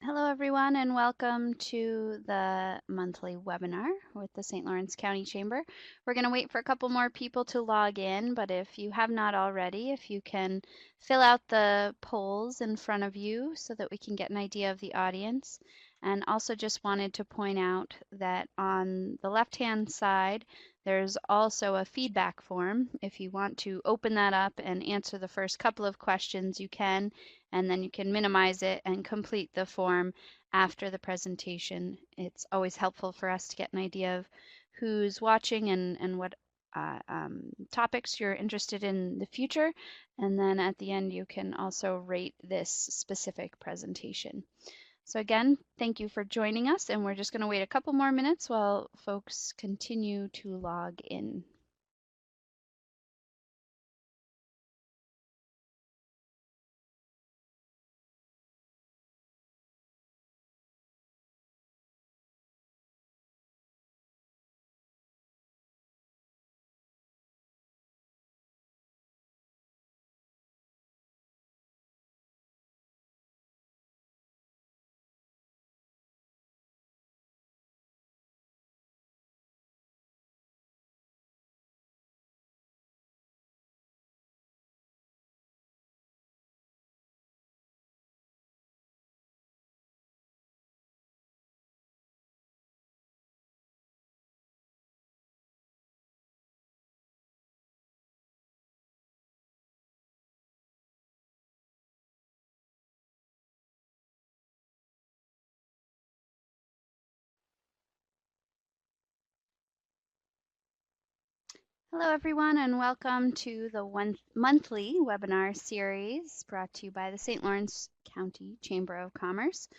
Hello, everyone, and welcome to the monthly webinar with the St. Lawrence County Chamber. We're going to wait for a couple more people to log in, but if you have not already, if you can fill out the polls in front of you so that we can get an idea of the audience. And also just wanted to point out that on the left-hand side, there's also a feedback form. If you want to open that up and answer the first couple of questions, you can, and then you can minimize it and complete the form after the presentation. It's always helpful for us to get an idea of who's watching and what topics you're interested in the future. And then at the end, you can also rate this specific presentation. So again, thank you for joining us, and we're just going to wait a couple more minutes while folks continue to log in. Hello, everyone, and welcome to the monthly webinar series brought to you by the St. Lawrence County Chamber of Commerce.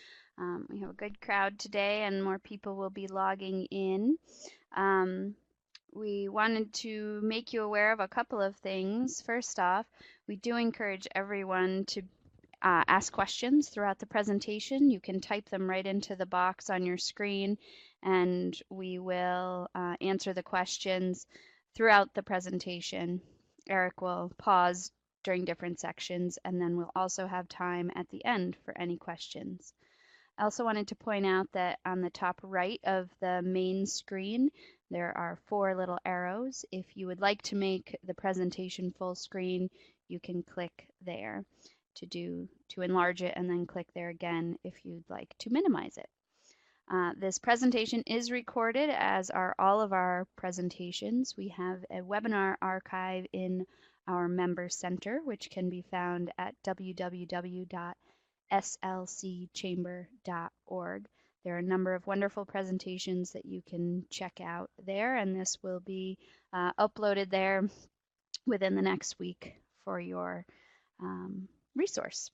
We have a good crowd today, and more people will be logging in. We wanted to make you aware of a couple of things. First off, we do encourage everyone to ask questions throughout the presentation. You can type them right into the box on your screen, and we will answer the questions throughout the presentation. Eric will pause during different sections, and then we'll also have time at the end for any questions. I also wanted to point out that on the top right of the main screen, there are 4 little arrows. If you would like to make the presentation full screen, you can click there to enlarge it, and then click there again if you'd like to minimize it. This presentation is recorded, as are all of our presentations. We have a webinar archive in our member center, which can be found at www.slcchamber.org. There are a number of wonderful presentations that you can check out there, and this will be uploaded there within the next week for your resource.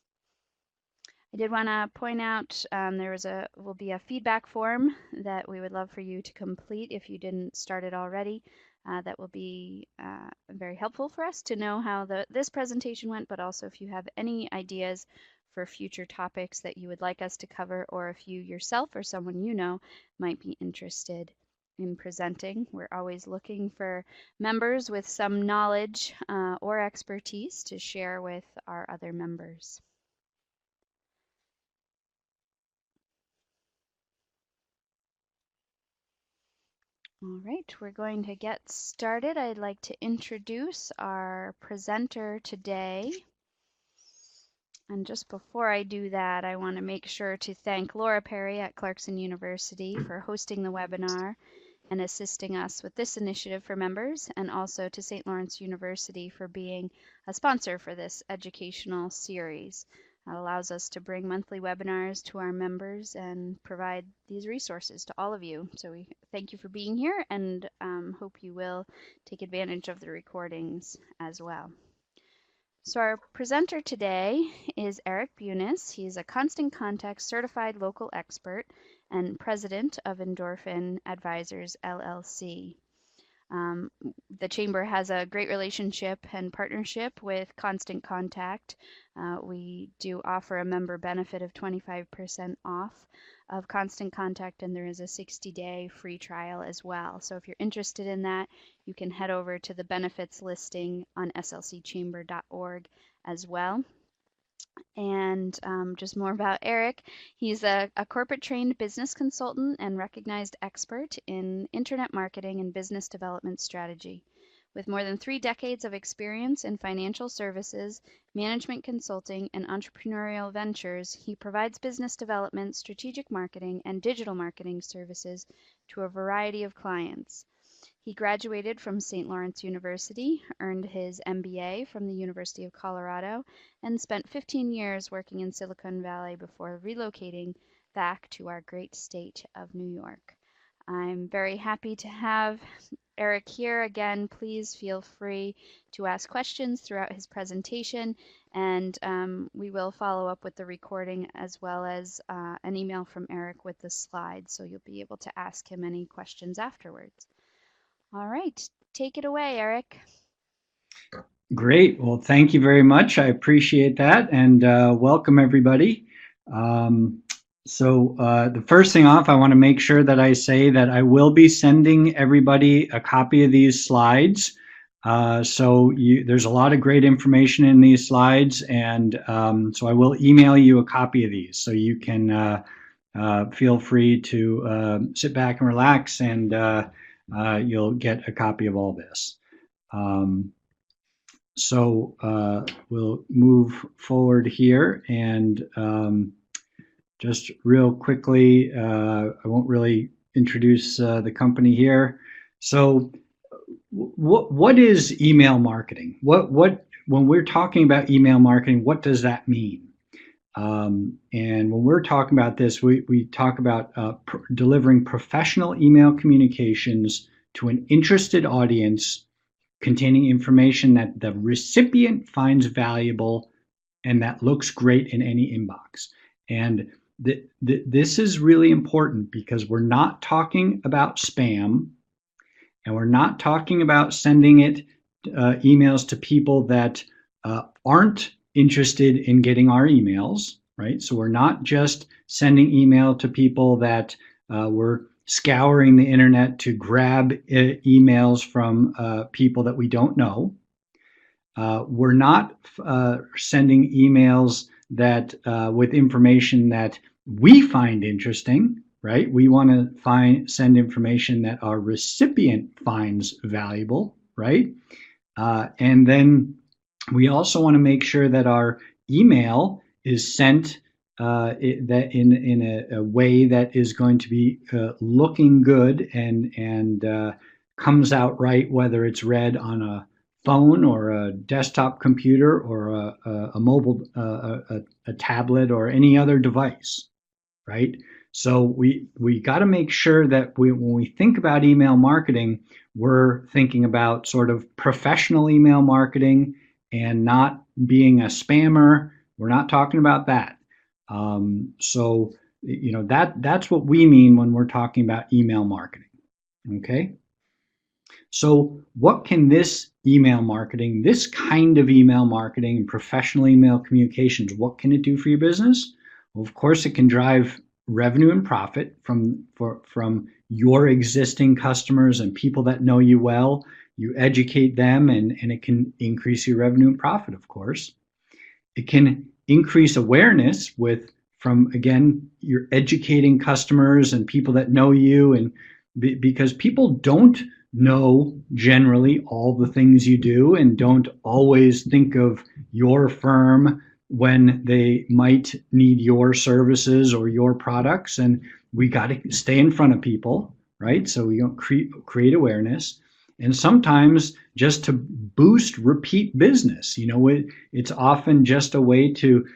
I did want to point out there will be a feedback form that we would love for you to complete if you didn't start it already. That will be very helpful for us to know how this presentation went, but also if you have any ideas for future topics that you would like us to cover, or if you yourself or someone you know might be interested in presenting. We're always looking for members with some knowledge or expertise to share with our other members. All right, we're going to get started. I'd like to introduce our presenter today. And just before I do that, I want to make sure to thank Laura Perry at Clarkson University for hosting the webinar and assisting us with this initiative for members, and also to St. Lawrence University for being a sponsor for this educational series. It allows us to bring monthly webinars to our members and provide these resources to all of you. So we thank you for being here, and hope you will take advantage of the recordings as well. So our presenter today is Eric Bunis. He's a Constant Contact certified local expert and president of Endorphin Advisors, LLC. The Chamber has a great relationship and partnership with Constant Contact. We do offer a member benefit of 25% off of Constant Contact, and there is a 60-day free trial as well. So if you're interested in that, you can head over to the benefits listing on slcchamber.org as well. And just more about Eric. He's a corporate trained business consultant and recognized expert in internet marketing and business development strategy. With more than 3 decades of experience in financial services, management consulting, and entrepreneurial ventures, he provides business development, strategic marketing, and digital marketing services to a variety of clients. He graduated from St. Lawrence University, earned his MBA from the University of Colorado, and spent 15 years working in Silicon Valley before relocating back to our great state of New York. I'm very happy to have Eric here. Again, please feel free to ask questions throughout his presentation, and we will follow up with the recording as well as an email from Eric with the slides, so you'll be able to ask him any questions afterwards. All right, take it away, Eric. Great. Well, thank you very much. I appreciate that, and welcome everybody. The first thing off, I want to make sure that I say that I will be sending everybody a copy of these slides. There's a lot of great information in these slides, and so I will email you a copy of these, so you can feel free to sit back and relax, and you'll get a copy of all this. We'll move forward here, and just real quickly, I won't really introduce the company here. So what is email marketing? When we're talking about email marketing, what does that mean? And when we're talking about this, we talk about delivering professional email communications to an interested audience containing information that the recipient finds valuable and that looks great in any inbox. And this is really important because we're not talking about spam, and we're not talking about sending emails to people that aren't interested in getting our emails, right? So we're not just sending email to people that we're scouring the internet to grab emails from people that we don't know. We're not sending emails that with information that we find interesting, right? We want to send information that our recipient finds valuable, right? And then we also want to make sure that our email is sent in a way that is going to be looking good and comes out right, whether it's read on a phone or a desktop computer or a mobile a tablet or any other device, right? So we got to make sure that when we think about email marketing, we're thinking about sort of professional email marketing and not being a spammer. We're not talking about that. That's what we mean when we're talking about email marketing. Okay. So what can this kind of email marketing and professional email communications, what can it do for your business? Well, of course, it can drive revenue and profit from your existing customers and people that know you well. You educate them, and it can increase your revenue and profit, of course. It can increase awareness again, you're educating customers and people that know you, and because people don't know generally all the things you do and don't always think of your firm when they might need your services or your products, and we got to stay in front of people, right? So we don't create awareness, and sometimes just to boost repeat business. It's often just a way to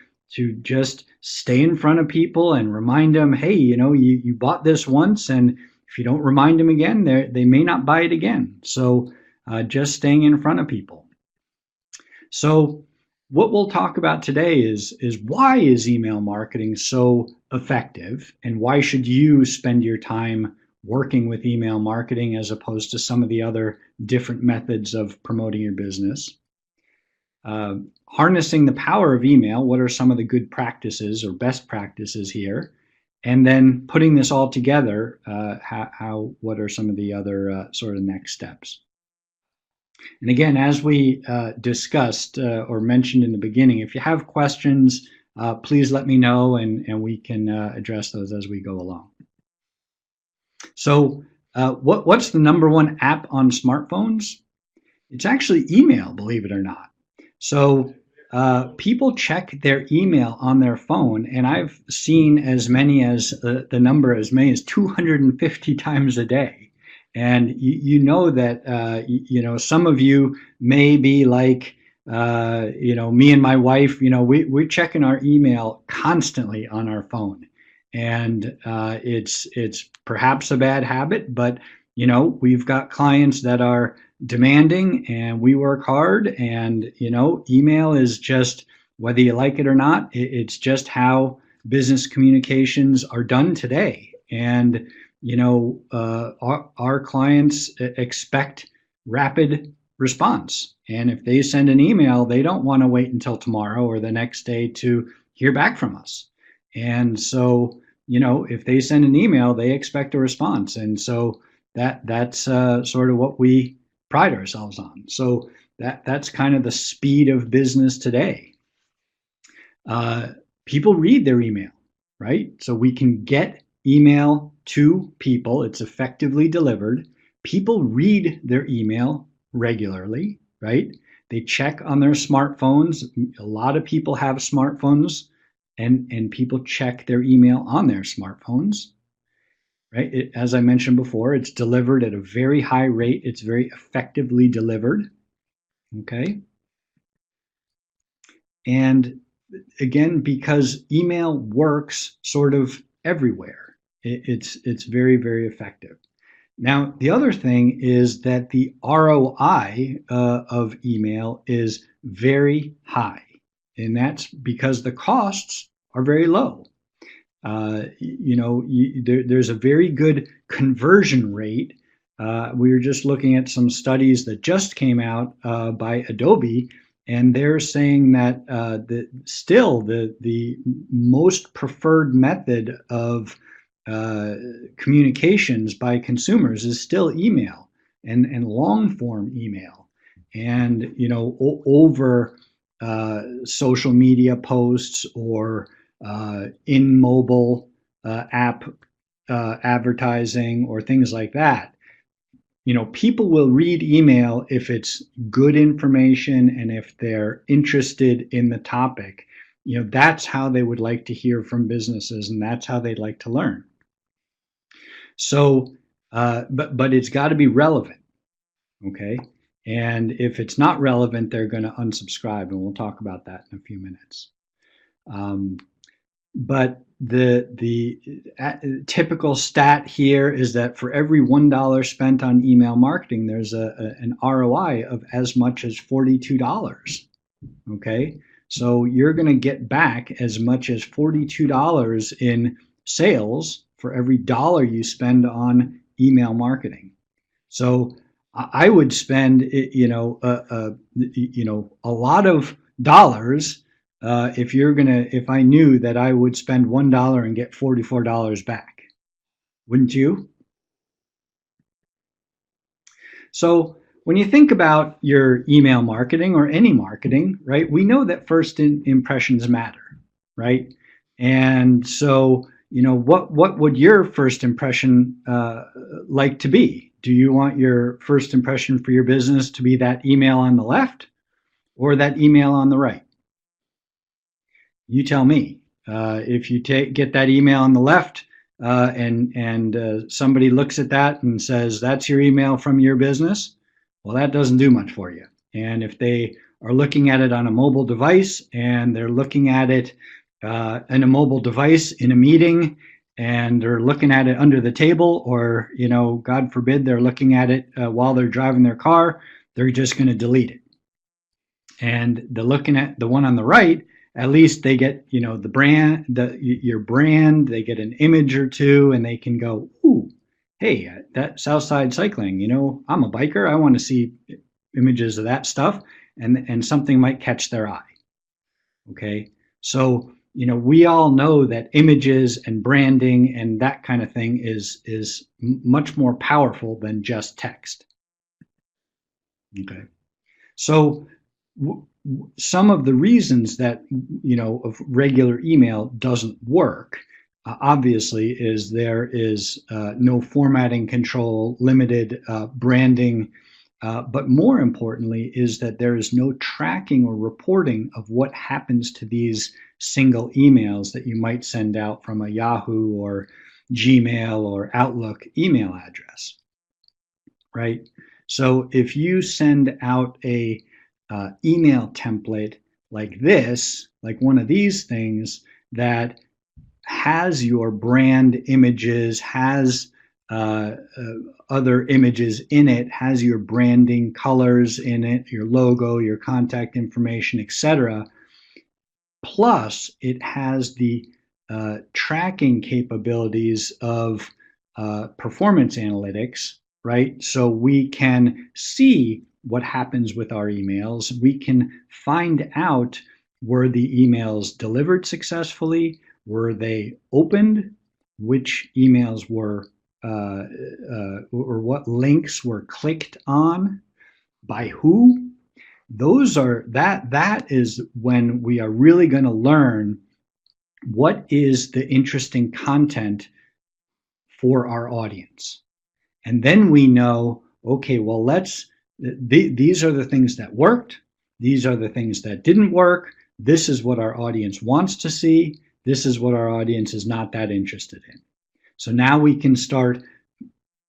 just stay in front of people and remind them, hey, you bought this once, and if you don't remind them again, they may not buy it again. So just staying in front of people. So what we'll talk about today is why is email marketing so effective, and why should you spend your time working with email marketing as opposed to some of the other different methods of promoting your business. Harnessing the power of email, what are some of the good practices or best practices here? And then putting this all together, what are some of the other sort of next steps? And again, as we discussed or mentioned in the beginning, if you have questions, please let me know, and we can address those as we go along. So, what's the number one app on smartphones? It's actually email, believe it or not. So people check their email on their phone, and I've seen as many as the number as many as 250 times a day. And you know that some of you may be like me and my wife. We're checking our email constantly on our phone, and it's perhaps a bad habit, but we've got clients that are demanding and we work hard, and email is just, whether you like it or not, it's just how business communications are done today. And our clients expect rapid response, and if they send an email, they don't want to wait until tomorrow or the next day to hear back from us. And so if they send an email, they expect a response. And so that's sort of what we pride ourselves on. So that's kind of the speed of business today. Uh, People read their email, right? So we can get email to people. It's effectively delivered. People read their email regularly, right? They check on their smartphones. A lot of people have smartphones, and people check their email on their smartphones, right? As I mentioned before, it's delivered at a very high rate. It's very effectively delivered. Okay. And again, because email works sort of everywhere, it's very, very effective. Now, the other thing is that the ROI of email is very high, and that's because the costs are very low. There's a very good conversion rate. We were just looking at some studies that just came out by Adobe, and they're saying that still the most preferred method of communications by consumers is still email, and long form email, and over social media posts or in mobile app advertising or things like that. People will read email if it's good information and if they're interested in the topic. That's how they would like to hear from businesses, and that's how they'd like to learn. So, but it's got to be relevant, okay? And if it's not relevant, they're going to unsubscribe, and we'll talk about that in a few minutes. But the typical stat here is that for every $1 spent on email marketing, there's an ROI of as much as $42. Okay, so you're going to get back as much as $42 in sales for every dollar you spend on email marketing. So I would spend a lot of dollars if I knew that I would spend $1 and get $44 back. Wouldn't you? So when you think about your email marketing or any marketing, right, we know that first impressions matter, right? And so, what would your first impression like to be? Do you want your first impression for your business to be that email on the left or that email on the right? You tell me. If you get that email on the left, and somebody looks at that and says that's your email from your business, well, that doesn't do much for you. And if they are looking at it on a mobile device, and they're looking at it in a mobile device in a meeting, and they're looking at it under the table, or God forbid, they're looking at it while they're driving their car, they're just going to delete it. And they're looking at the one on the right, at least they get the brand, your brand, they get an image or two, and they can go, ooh, hey, that Southside Cycling, I'm a biker, I want to see images of that stuff, and something might catch their eye. Okay, so we all know that images and branding and that kind of thing is much more powerful than just text. Okay. So some of the reasons that of regular email doesn't work, obviously, is there is no formatting control, limited branding, but more importantly is that there is no tracking or reporting of what happens to these single emails that you might send out from a Yahoo or Gmail or Outlook email address, right? So if you send out a email template like this, like one of these things that has your brand images, has other images in it, has your branding colors in it, your logo, your contact information, etc. Plus, it has the tracking capabilities of performance analytics, right? So we can see what happens with our emails. We can find out, were the emails delivered successfully? Were they opened? Which emails were, or what links were clicked on? By who? That is when we are really going to learn what is the interesting content for our audience. And then we know, okay, well, these are the things that worked. These are the things that didn't work. This is what our audience wants to see. This is what our audience is not that interested in. So now we can start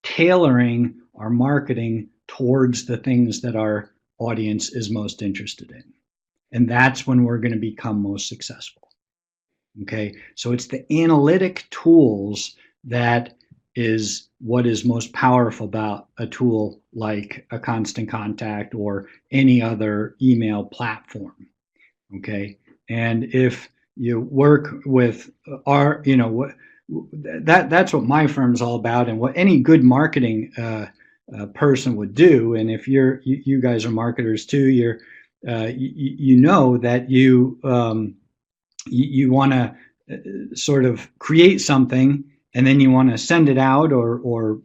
tailoring our marketing towards the things that our audience is most interested in. And that's when we're going to become most successful. Okay, so it's the analytic tools that is what is most powerful about a tool like a Constant Contact or any other email platform. Okay, and if you work with our, that's what my firm's all about, and what any good marketing person would do. And if you guys are marketers too, you know that you want to sort of create something, and then you want to send it out, or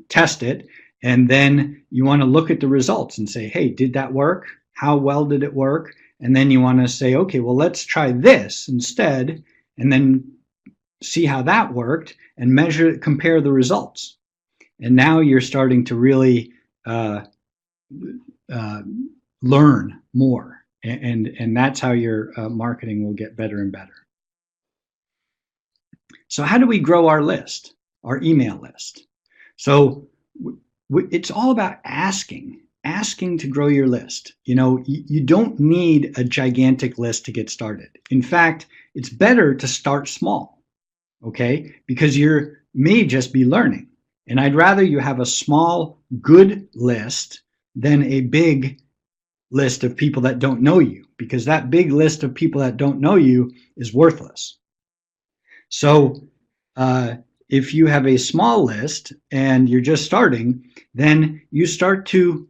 test it, and then you want to look at the results and say, hey, did that work? How well did it work? And then you want to say, okay, well, let's try this instead, and then see how that worked and compare the results. And now you're starting to really uh, learn more, and that's how your marketing will get better and better. So how do we grow our list, our email list? So it's all about asking to grow your list. You don't need a gigantic list to get started. In fact, it's better to start small, okay? Because you may just be learning. And I'd rather you have a small, good list than a big list of people that don't know you, because that big list of people that don't know you is worthless. So if you have a small list and you're just starting, then you start to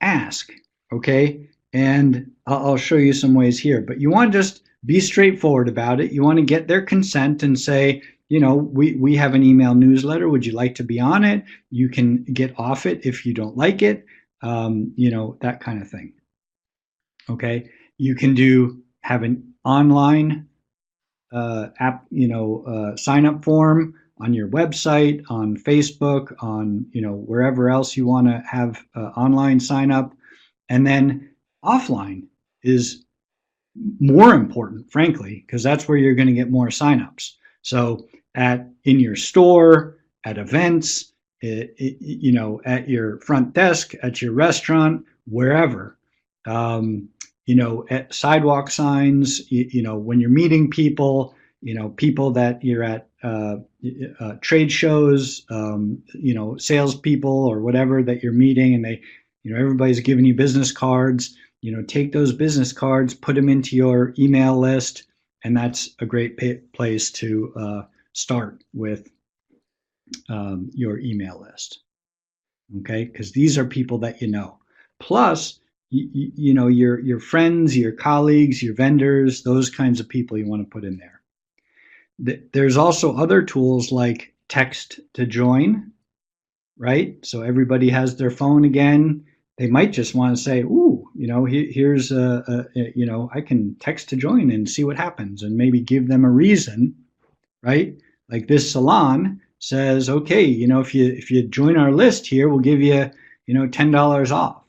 ask, okay? And I'll show you some ways here, but you want to just be straightforward about it. You want to get their consent and say, we have an email newsletter. Would you like to be on it? You can get off it if you don't like it, that kind of thing. Okay, you can have an online sign up form on your website, on Facebook, on wherever else you want to have online sign up, and then offline is more important, frankly, because that's where you're going to get more signups. So in your store, at events, at your front desk, at your restaurant, wherever. At sidewalk signs, when you're meeting people, people that you're at trade shows, salespeople or whatever that you're meeting, and everybody's giving you business cards. Take those business cards, put them into your email list, and that's a great place to start with your email list. Okay, because these are people that you know. Plus, your friends, your colleagues, your vendors, those kinds of people you want to put in there. There's also other tools like text to join, right? So everybody has their phone again. They might just want to say, "Ooh, here's I can text to join and see what happens," and maybe give them a reason, right? Like this salon says, "Okay, if you join our list here, we'll give you, $10 off."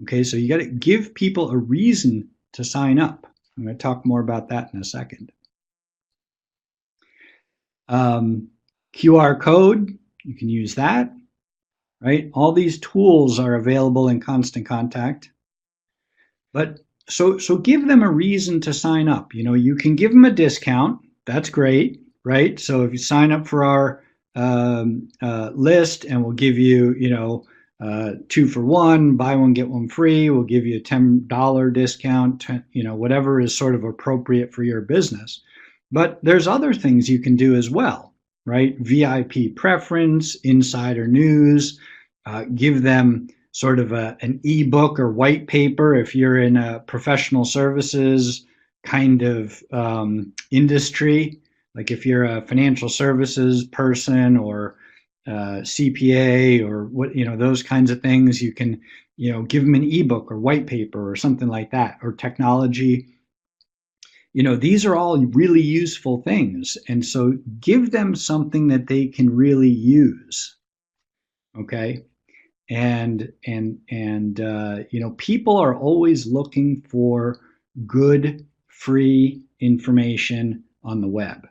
Okay, so you got to give people a reason to sign up. I'm going to talk more about that in a second. Um, QR code, you can use that, right? All these tools are available in Constant Contact. But so give them a reason to sign up. You can give them a discount. That's great, right? So if you sign up for our list, and we'll give you, 2 for 1, buy one get one free. We'll give you a $10 discount. Whatever is sort of appropriate for your business. But there's other things you can do as well, right? VIP preference, insider news. Give them sort of an ebook or white paper if you're in a professional services kind of industry, like if you're a financial services person or CPA or those kinds of things. You can give them an ebook or white paper or something like that, or technology. These are all really useful things, and so give them something that they can really use. Okay. And people are always looking for good free information on the web.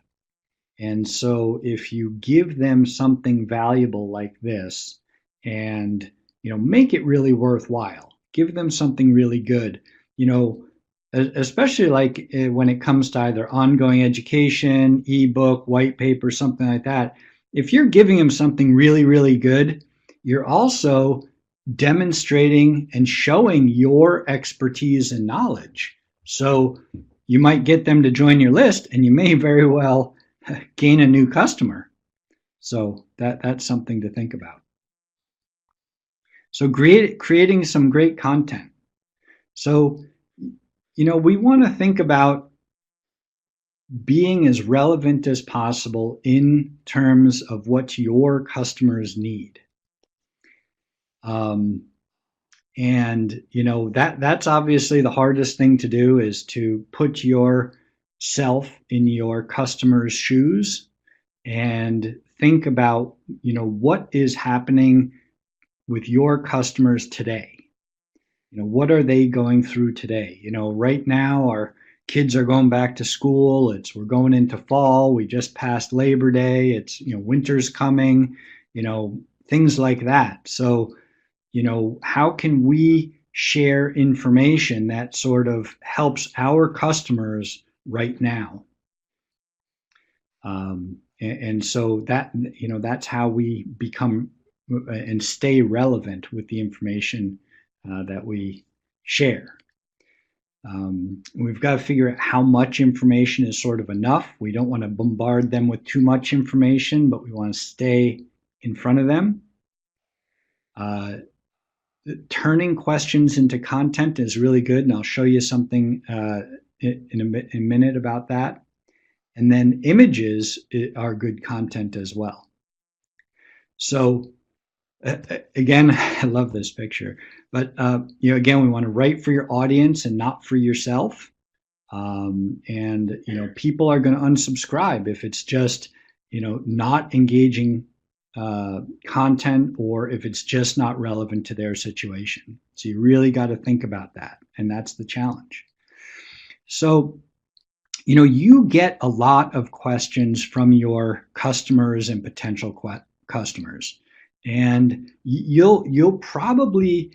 And so if you give them something valuable like this, and make it really worthwhile, give them something really good, especially like when it comes to either ongoing education, ebook, white paper, something like that. If you're giving them something really, really good, you're also demonstrating and showing your expertise and knowledge. So you might get them to join your list, and you may very well gain a new customer. So that's something to think about. So creating some great content. So, we want to think about being as relevant as possible in terms of what your customers need. And that's obviously the hardest thing to do, is to put yourself in your customer's shoes and think about what is happening with your customers today. What are they going through today? Right now our kids are going back to school. We're going into fall. We just passed Labor Day. It's winter's coming. Things like that. So how can we share information that sort of helps our customers right now? And so that's how we become and stay relevant with the information that we share. We've got to figure out how much information is sort of enough. We don't want to bombard them with too much information, but we want to stay in front of them. Turning questions into content is really good, and I'll show you something in a minute about that. And then images are good content as well. So again, I love this picture, but again, we want to write for your audience and not for yourself. And people are going to unsubscribe if it's just not engaging content, or if it's just not relevant to their situation. So you really got to think about that, and that's the challenge. So you get a lot of questions from your customers and potential customers, and you'll probably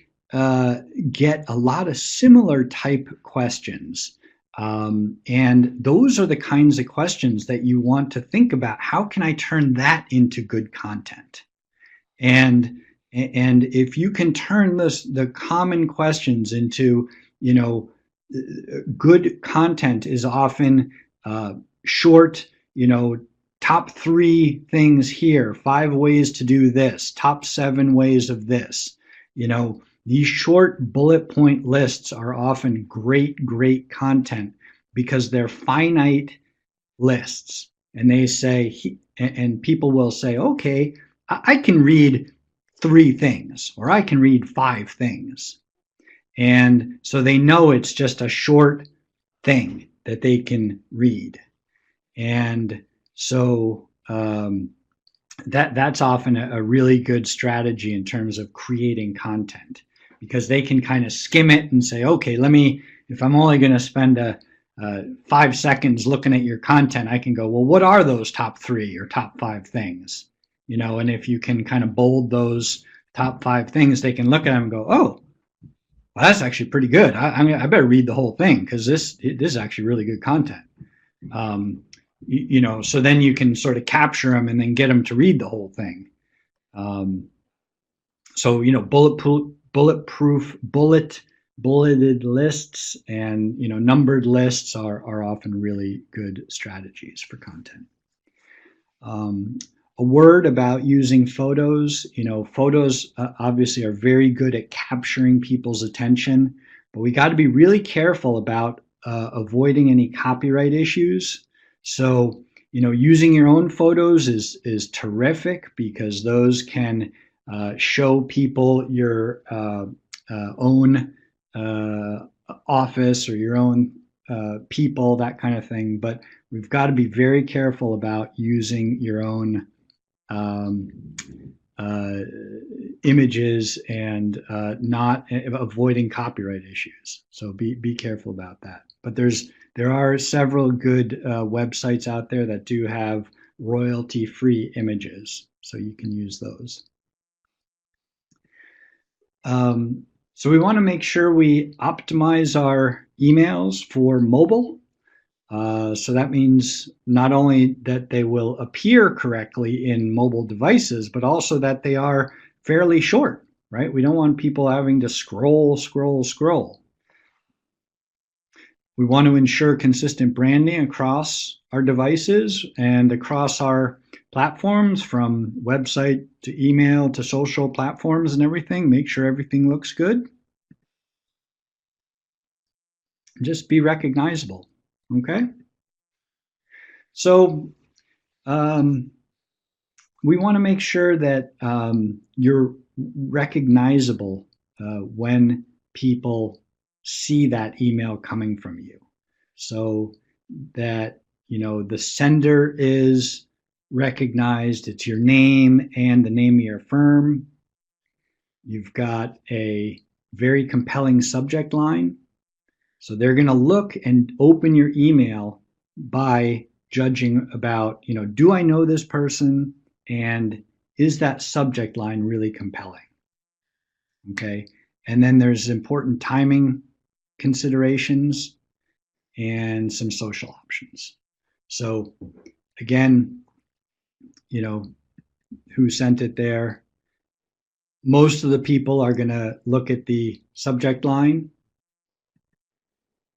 get a lot of similar type questions. And those are the kinds of questions that you want to think about. How can I turn that into good content? And if you can turn the common questions into, good content is often short, top 3 things here, 5 ways to do this, top 7 ways of this. These short bullet point lists are often great content, because they're finite lists. And they say, and people will say, okay, I can read 3 things, or I can read 5 things. And so they know it's just a short thing that they can read. And so that's often a really good strategy in terms of creating content, because they can kind of skim it and say, okay, if I'm only going to spend 5 seconds looking at your content, I can go, well, what are those top 3 or top 5 things? And if you can kind of bold those top 5 things, they can look at them and go, oh, well, that's actually pretty good. I better read the whole thing, because this is actually really good content. So then you can sort of capture them and then get them to read the whole thing. So bulleted lists and numbered lists are often really good strategies for content. A word about using photos. Photos obviously are very good at capturing people's attention, but we got to be really careful about avoiding any copyright issues. So, using your own photos is terrific, because those can show people your own office or your own people, that kind of thing. But we've got to be very careful about using your own images and not avoiding copyright issues. So be careful about that. But there are several good websites out there that do have royalty-free images, so you can use those. So we want to make sure we optimize our emails for mobile. So that means not only that they will appear correctly in mobile devices, but also that they are fairly short, right? We don't want people having to scroll. We want to ensure consistent branding across our devices and across our platforms, from website to email to social platforms and everything. Make sure everything looks good. Just be recognizable. Okay. So we want to make sure that you're recognizable when people see that email coming from you, so that the sender is recognized. It's your name and the name of your firm. You've got a very compelling subject line, so they're going to look and open your email by judging about, do I know this person, and is that subject line really compelling? Okay. And then there's important timing considerations and some social options. So again, who sent it there? Most of the people are going to look at the subject line.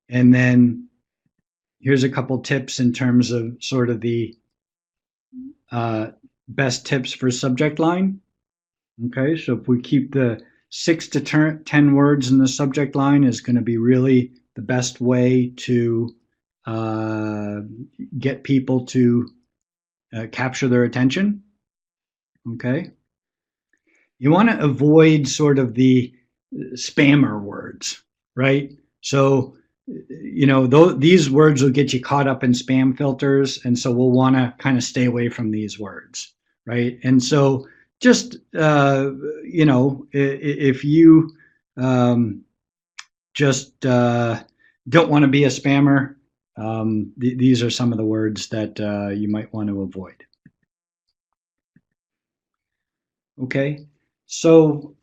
And then here's a couple tips in terms of sort of the best tips for subject line. Okay, so if we keep the 6 to 10 words in the subject line, is going to be really the best way to get people to capture their attention. Okay. You want to avoid sort of the spammer words, right? So, these words will get you caught up in spam filters, and so we'll want to kind of stay away from these words, right? And so just, if you just don't want to be a spammer, these are some of the words that you might want to avoid. Okay, so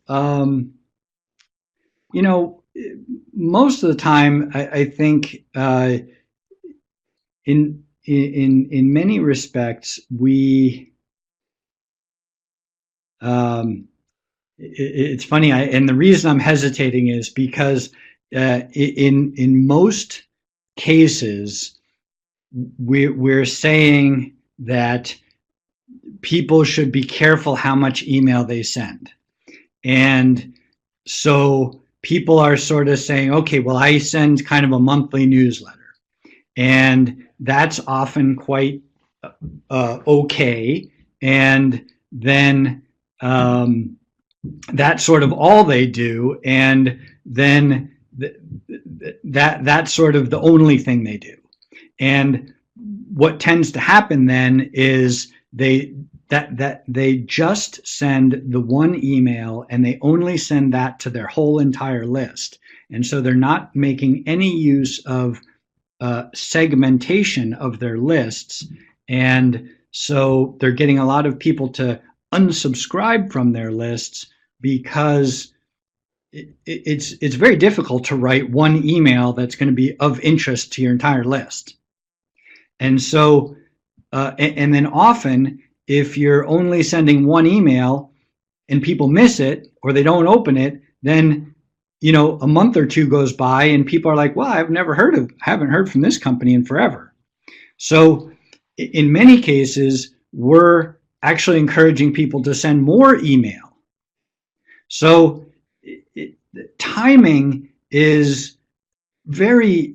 most of the time, I think in many respects, it's funny, and the reason I'm hesitating is because in most cases, we're saying that people should be careful how much email they send. And so people are sort of saying, okay, well, I send kind of a monthly newsletter. And that's often quite okay. And then that's sort of all they do, and then that's sort of the only thing they do. And what tends to happen then is they just send the one email, and they only send that to their whole entire list. And so they're not making any use of segmentation of their lists. And so they're getting a lot of people to unsubscribe from their lists because it's very difficult to write one email that's going to be of interest to your entire list. And so, and then often, if you're only sending one email and people miss it or they don't open it, then a month or two goes by and people are like, well, haven't heard from this company in forever. So in many cases, we're actually encouraging people to send more email. So timing is very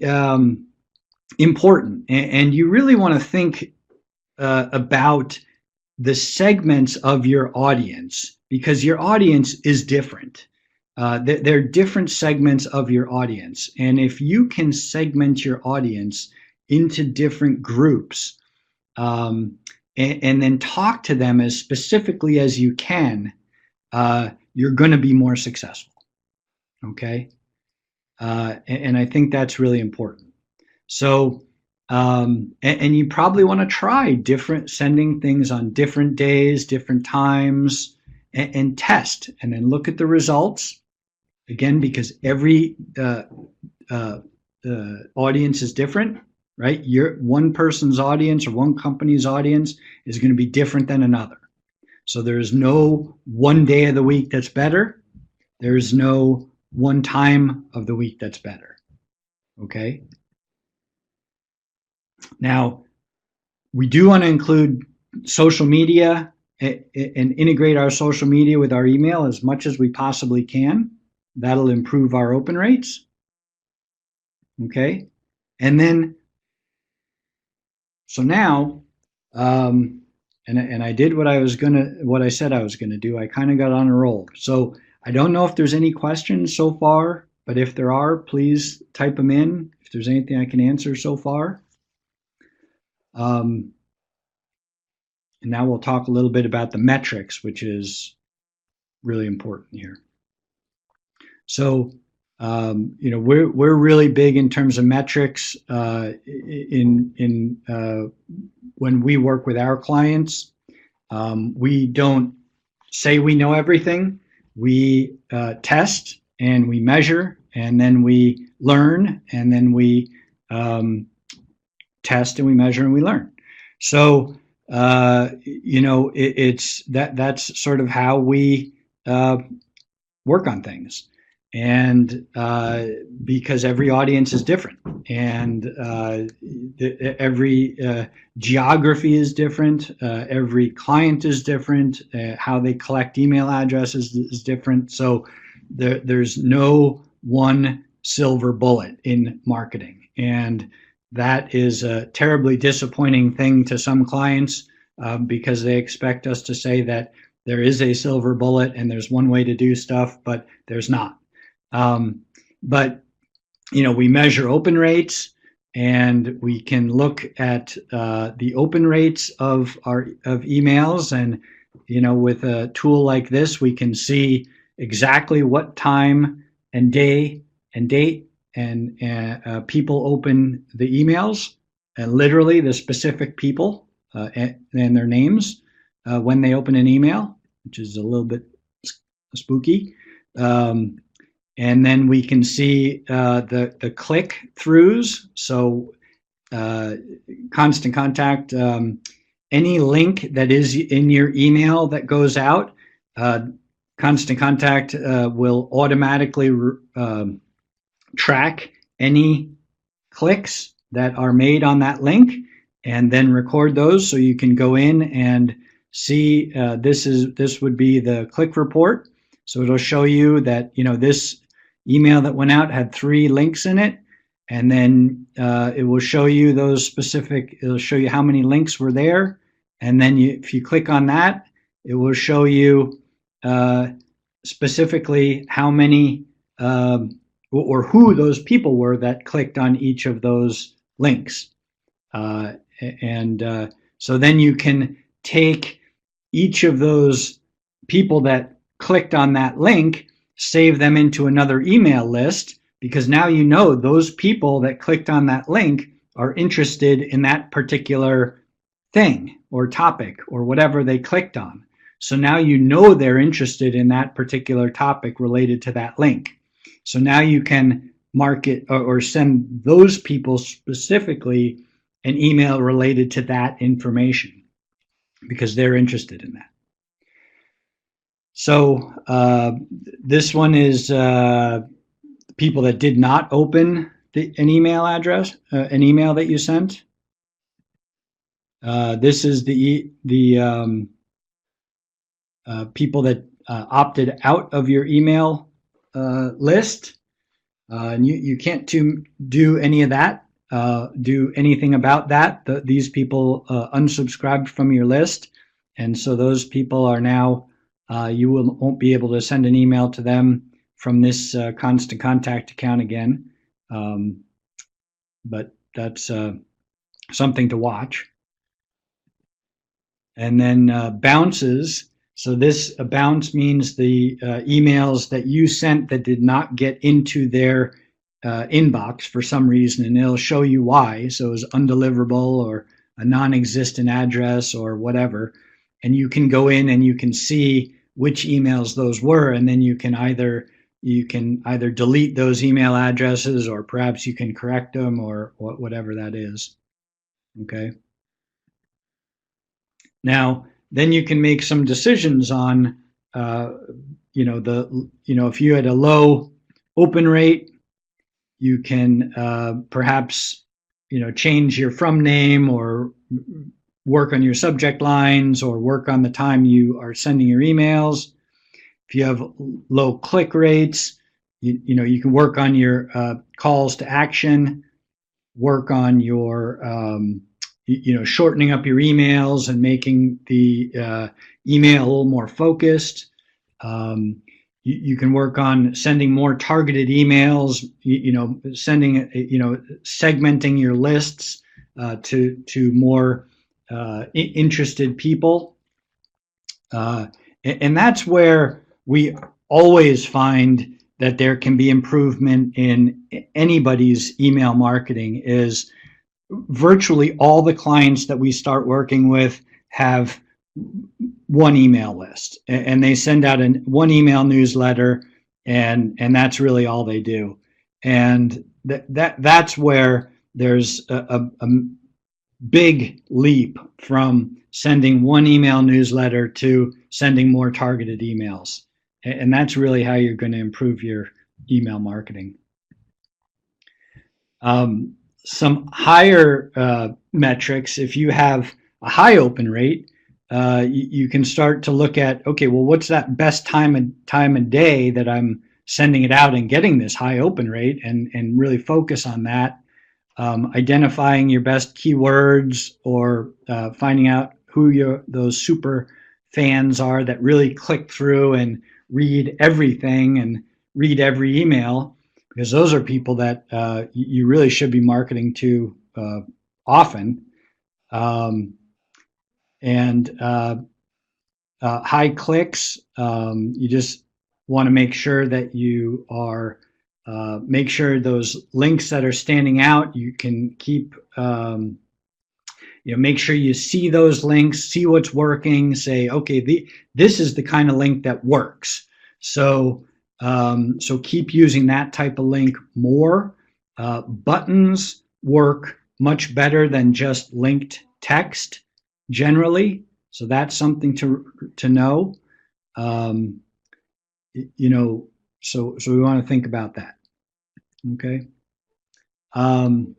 important, and you really want to think about the segments of your audience, because your audience is different. There are different segments of your audience, and if you can segment your audience into different groups, and then talk to them as specifically as you can, you're going to be more successful. Okay, and I think that's really important. So, and you probably want to try sending things on different days, different times, and test, and then look at the results. Again, because every audience is different, right? One person's audience or one company's audience is going to be different than another. So there's no one day of the week that's better. There's no one time of the week that's better. Okay. Now, we do want to include social media and integrate our social media with our email as much as we possibly can. That'll improve our open rates. Okay. And then, so now, and I did what I said I was gonna do. I kind of got on a roll. So I don't know if there's any questions so far, but if there are, please type them in. If there's anything I can answer so far. And now we'll talk a little bit about the metrics, which is really important here. So, we're really big in terms of metrics when we work with our clients. We don't say we know everything. We test and we measure, and then we learn, and then we test and we measure and we learn. So that's sort of how we work on things. And because every audience is different, and every geography is different, every client is different, how they collect email addresses is different. So there's no one silver bullet in marketing, and that is a terribly disappointing thing to some clients, because they expect us to say that there is a silver bullet and there's one way to do stuff, but there's not. But we measure open rates, and we can look at the open rates of emails, and with a tool like this, we can see exactly what time and day and date and people open the emails, and literally the specific people and their names when they open an email, which is a little bit spooky. And then we can see the click-throughs. So Constant Contact, any link that is in your email that goes out, Constant Contact will automatically track any clicks that are made on that link, and then record those, so you can go in and see this would be the click report. So it'll show you that this email that went out had 3 links in it, and then it will show you it'll show you how many links were there, and then if you click on that, it will show you specifically how many or who those people were that clicked on each of those links. Uh, and so then you can take each of those people that clicked on that link, save them into another email list, because now you know those people that clicked on that link are interested in that particular thing or topic or whatever they clicked on. So now you know they're interested in that particular topic related to that link. So now you can market or send those people specifically an email related to that information because they're interested in that. So this one is people that did not open an email address, an email that you sent. This is the people that opted out of your email list. And you can't do any of that, do anything about that. These people unsubscribed from your list. And so those people are now, you won't be able to send an email to them from this constant contact account again. But that's something to watch. And then bounces. So this bounce means the emails that you sent that did not get into their inbox for some reason, and it'll show you why. So it was undeliverable or a non-existent address or whatever. And you can go in and you can see which emails those were, and then you can either delete those email addresses, or perhaps you can correct them, or whatever that is. Okay. Now, then you can make some decisions on, if you had a low open rate, you can perhaps, change your from name or work on your subject lines or work on the time you are sending your emails. If you have low click rates, you can work on your calls to action, work on your shortening up your emails and making the email a little more focused. You can work on sending more targeted emails, segmenting your lists to more interested people. And that's where we always find that there can be improvement in anybody's email marketing. Is virtually all the clients that we start working with have one email list, and they send out one email newsletter, and that's really all they do. And that's where there's a big leap from sending one email newsletter to sending more targeted emails. And that's really how you're going to improve your email marketing. Some higher metrics, if you have a high open rate, you can start to look at, okay, well, what's that best time and day that I'm sending it out and getting this high open rate, and really focus on that. Identifying your best keywords, or finding out who those super fans are that really click through and read everything and read every email, because those are people that you really should be marketing to often. And high clicks, you just want to make sure that you are make sure those links that are standing out, you can keep make sure you see those links, see what's working, say, okay, this is the kind of link that works. So keep using that type of link more. Buttons work much better than just linked text generally. So that's something to know. So we want to think about that. Okay. I'm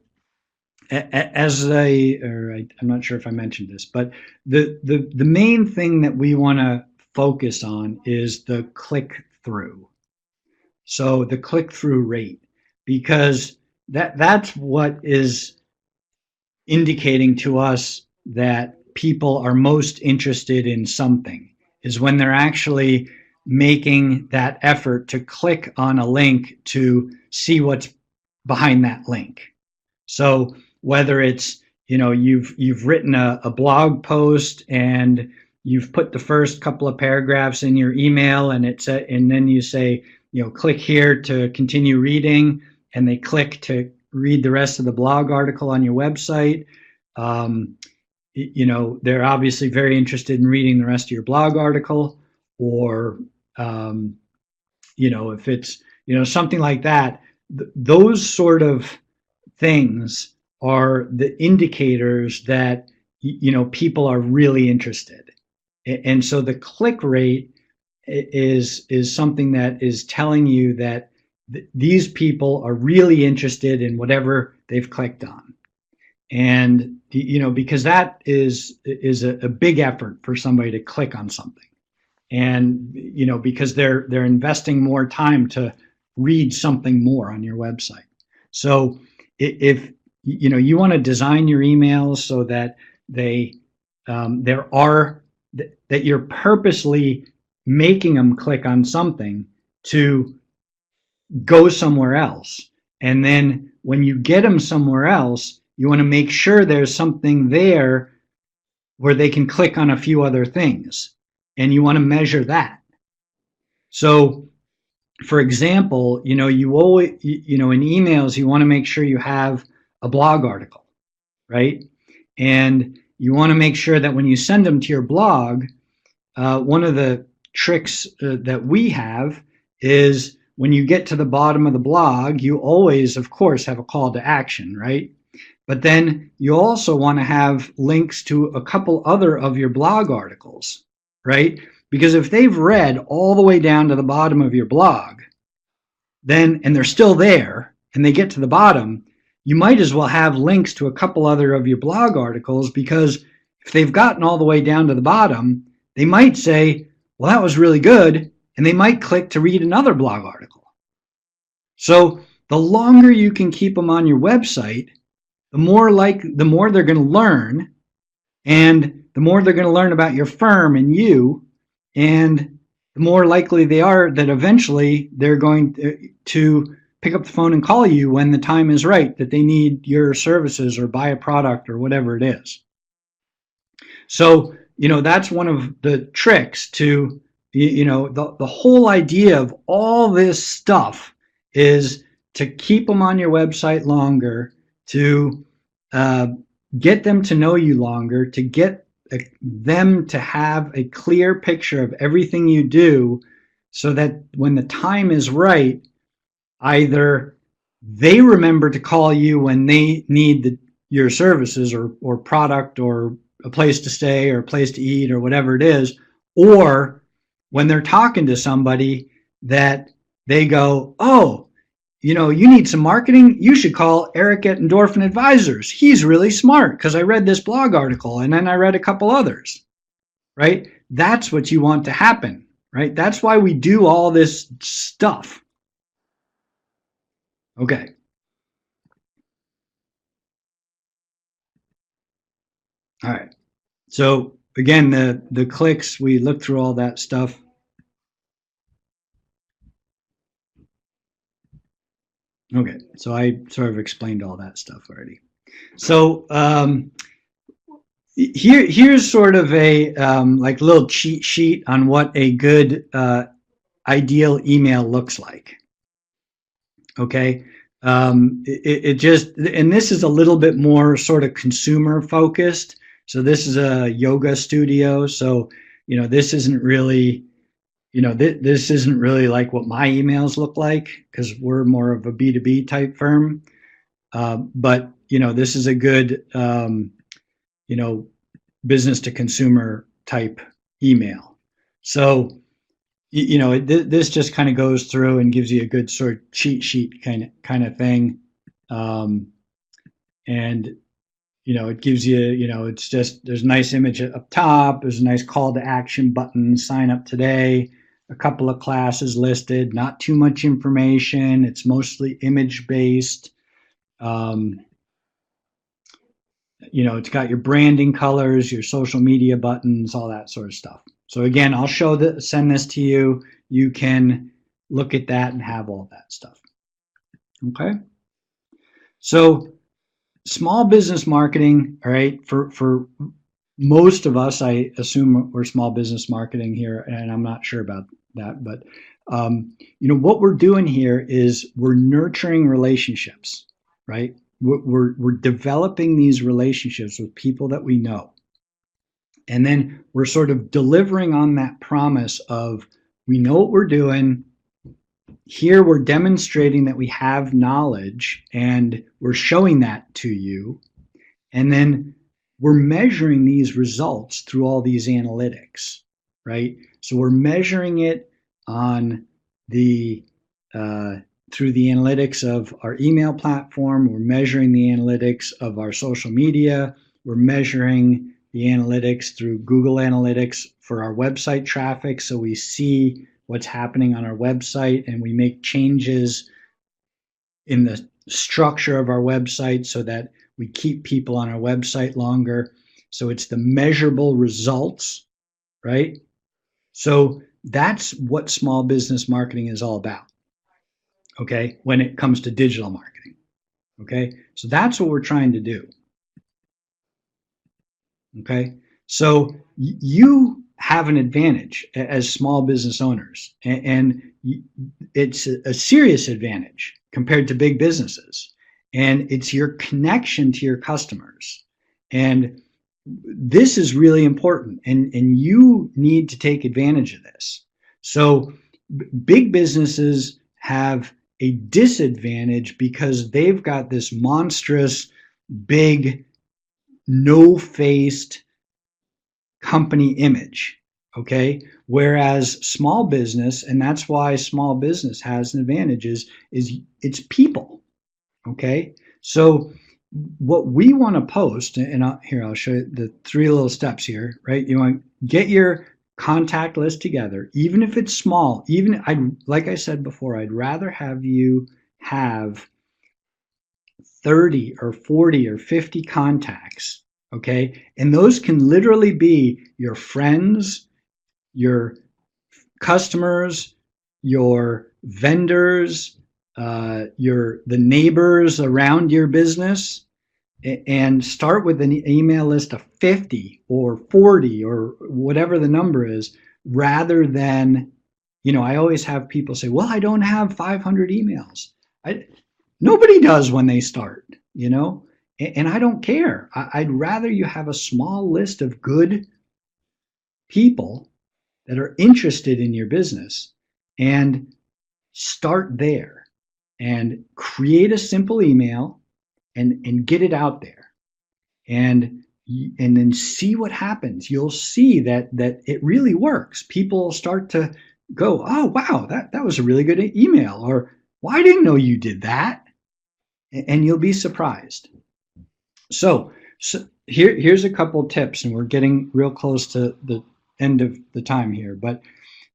not sure if I mentioned this, but the main thing that we want to focus on is the click-through. So the click-through rate, because that's what is indicating to us that people are most interested in something, is when they're actually making that effort to click on a link to see what's behind that link. So whether it's, you've written a blog post and you've put the first couple of paragraphs in your email, and and then you say, click here to continue reading, and they click to read the rest of the blog article on your website. They're obviously very interested in reading the rest of your blog article, or if it's something like that. Those sort of things are the indicators that people are really interested. And so the click rate is something that is telling you that these people are really interested in whatever they've clicked on. And because that is a big effort for somebody to click on something. And because they're investing more time to read something more on your website. So if you want to design your emails so that that you're purposely making them click on something to go somewhere else, and then when you get them somewhere else, you want to make sure there's something there where they can click on a few other things, and you want to measure that. So for example, you always, in emails, you want to make sure you have a blog article, right? And you want to make sure that when you send them to your blog, one of the tricks that we have is when you get to the bottom of the blog, you always, of course, have a call to action, right? But then you also want to have links to a couple other of your blog articles, right? Because if they've read all the way down to the bottom of your blog, then, and they're still there, and they get to the bottom, you might as well have links to a couple other of your blog articles, because if they've gotten all the way down to the bottom, they might say, well, that was really good, and they might click to read another blog article. So the longer you can keep them on your website, the more they're going to learn, and the more they're going to learn about your firm and you, and the more likely they are that eventually they're going to pick up the phone and call you when the time is right, that they need your services or buy a product or whatever it is. So, that's one of the tricks to, the whole idea of all this stuff is to keep them on your website longer, to get them to know you longer, to get them to have a clear picture of everything you do, so that when the time is right, either they remember to call you when they need your services or product or a place to stay or a place to eat or whatever it is, or when they're talking to somebody that they go, oh, you need some marketing, you should call Eric at Endorphin Advisors. He's really smart because I read this blog article and then I read a couple others, right? That's what you want to happen, right? That's why we do all this stuff. Okay. All right. So again, the clicks, we looked through all that stuff. Okay, so I sort of explained all that stuff already. So here's sort of a like little cheat sheet on what a good ideal email looks like. Okay, it just, and this is a little bit more sort of consumer focused. So this is a yoga studio. So this isn't really, this isn't really like what my emails look like, because we're more of a B2B type firm. But this is a good business to consumer type email. So this just kind of goes through and gives you a good sort of cheat sheet kind of thing, and it gives you, it's just, there's a nice image up top, there's a nice call to action button, sign up today, a couple of classes listed, not too much information, it's mostly image based. it's got your branding colors, your social media buttons, all that sort of stuff. So again, I'll send this to you. You can look at that and have all that stuff. Okay. So small business marketing, all right, for most of us, I assume we're small business marketing here, and I'm not sure about that, but what we're doing here is we're nurturing relationships, right? We're developing these relationships with people that we know. And then we're sort of delivering on that promise of we know what we're doing. Here we're demonstrating that we have knowledge and we're showing that to you. And then we're measuring these results through all these analytics, right? So we're measuring it on the through the analytics of our email platform. We're measuring the analytics of our social media. We're measuring the analytics through Google Analytics for our website traffic. So we see what's happening on our website and we make changes in the structure of our website so that we keep people on our website longer. So it's the measurable results, right? So that's what small business marketing is all about, okay, when it comes to digital marketing, okay? So that's what we're trying to do, okay? So you have an advantage as small business owners, and it's a serious advantage compared to big businesses. And it's your connection to your customers. And this is really important, and you need to take advantage of this. So big businesses have a disadvantage because they've got this monstrous, big, no-faced company image, okay? Whereas small business, and that's why small business has an advantage, is it's people, okay? So what we want to post, and I'll show you the 3 little steps here, right? You want to get your contact list together, even if it's small. Even like I said before, I'd rather have you have 30 or 40 or 50 contacts, okay? And those can literally be your friends, your customers, your vendors, the neighbors around your business, and start with an email list of 50 or 40 or whatever the number is, rather than, I always have people say, well, I don't have 500 emails. Nobody does when they start, and I don't care. I'd rather you have a small list of good people that are interested in your business and start there and create a simple email and get it out there and then see what happens. You'll see that it really works. People start to go, oh wow, that was a really good email, or well, I didn't know you did that, and you'll be surprised. So here's a couple tips, and we're getting real close to the end of the time here, but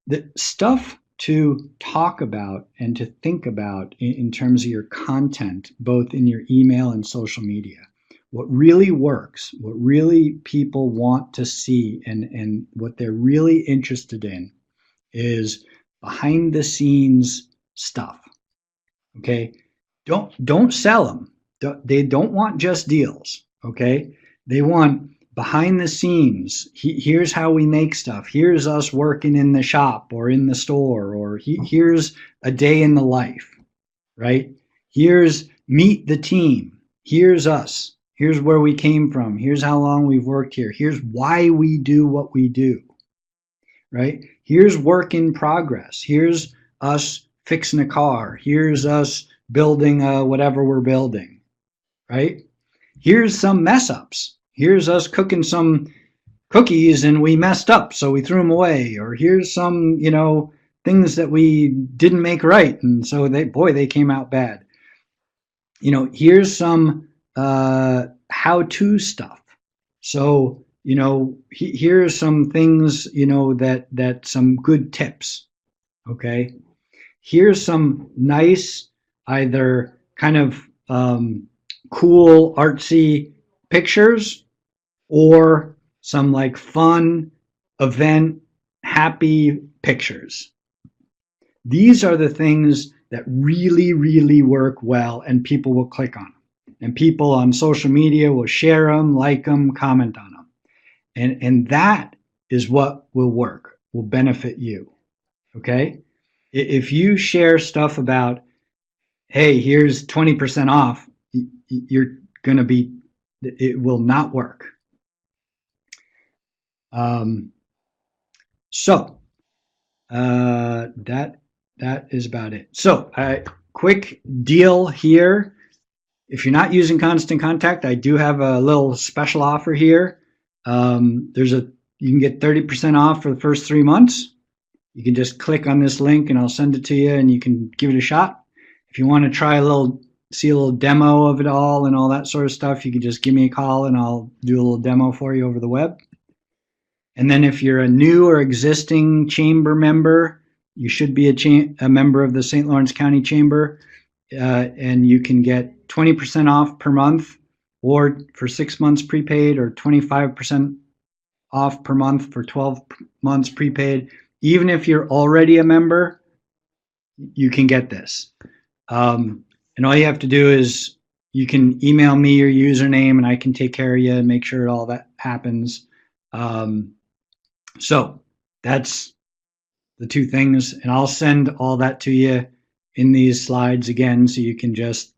the stuff to talk about and to think about in terms of your content, both in your email and social media. What really works, what really people want to see, and what they're really interested in is behind the scenes stuff. Okay? Don't sell them. They don't want just deals. Okay? They want behind the scenes. Here's how we make stuff. Here's us working in the shop or in the store, or here's a day in the life, right? Here's meet the team. Here's us. Here's where we came from. Here's how long we've worked here. Here's why we do what we do, right? Here's work in progress. Here's us fixing a car. Here's us building whatever we're building, right? Here's some mess ups. Here's us cooking some cookies and we messed up, so we threw them away. Or here's some, things that we didn't make right, and so they came out bad. Here's some how-to stuff. So, here's some things, that some good tips. Okay. Here's some nice, either kind of cool, artsy pictures or some like fun event happy pictures. These are the things that really, really work well and people will click on them. And people on social media will share them, like them, comment on them. And that is what will work, will benefit you. Okay? If you share stuff about, hey, here's 20% off, you're going to be, it will not work. Um, so that is about it. So, quick deal here. If you're not using Constant Contact, I do have a little special offer here. You can get 30% off for the first 3 months. You can just click on this link and I'll send it to you and you can give it a shot. If you want to try see a little demo of it all and all that sort of stuff, you can just give me a call and I'll do a little demo for you over the web. And then if you're a new or existing chamber member, you should be a member of the St. Lawrence County Chamber, and you can get 20% off per month or for 6 months prepaid or 25% off per month for 12 months prepaid. Even if you're already a member, you can get this. And all you have to do is you can email me your username and I can take care of you and make sure all that happens. So that's the two things, and I'll send all that to you in these slides again so you can just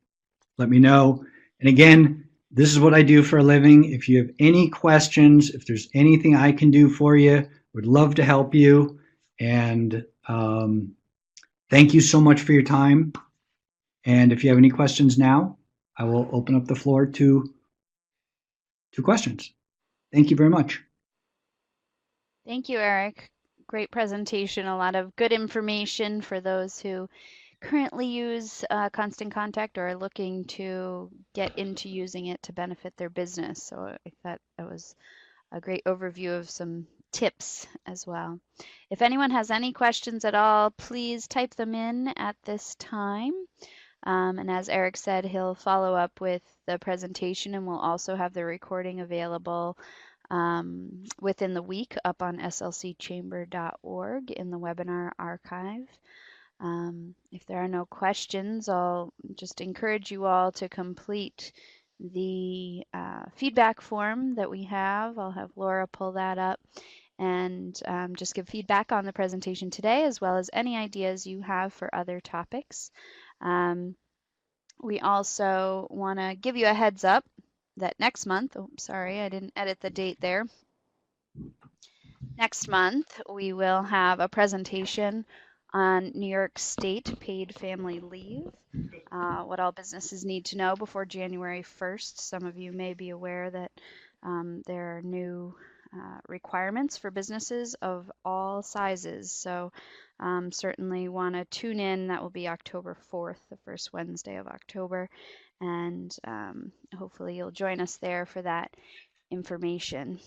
let me know. And again, this is what I do for a living. If you have any questions, if there's anything I can do for you, would love to help you. And thank you so much for your time. And if you have any questions now, I will open up the floor to questions. Thank you very much. Thank you, Eric. Great presentation. A lot of good information for those who currently use Constant Contact or are looking to get into using it to benefit their business. So I thought that was a great overview of some tips as well. If anyone has any questions at all, please type them in at this time. And as Eric said, he'll follow up with the presentation and we'll also have the recording available within the week up on slcchamber.org in the webinar archive. If there are no questions, I'll just encourage you all to complete the feedback form that we have. I'll have Laura pull that up and just give feedback on the presentation today, as well as any ideas you have for other topics. We also want to give you a heads up that next month, oh, sorry, I didn't edit the date there. Next month, we will have a presentation on New York State paid family leave, what all businesses need to know before January 1st. Some of you may be aware that there are new requirements for businesses of all sizes. So certainly want to tune in. That will be October 4th, the first Wednesday of October. And hopefully you'll join us there for that information.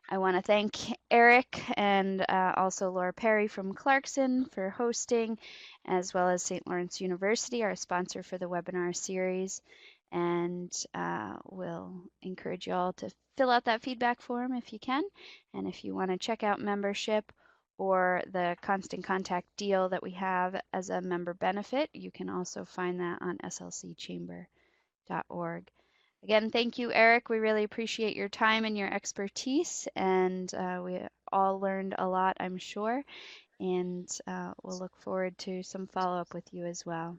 I want to thank Eric and also Laura Perry from Clarkson for hosting, as well as St. Lawrence University, our sponsor for the webinar series. And we'll encourage you all to fill out that feedback form if you can. And if you want to check out membership or the Constant Contact deal that we have as a member benefit, you can also find that on slcchamber.org. Again, thank you, Eric. We really appreciate your time and your expertise, and we all learned a lot, I'm sure, and we'll look forward to some follow-up with you as well.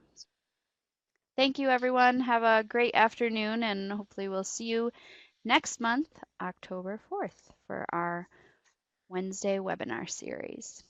Thank you, everyone. Have a great afternoon, and hopefully we'll see you next month, October 4th, for our Wednesday webinar series.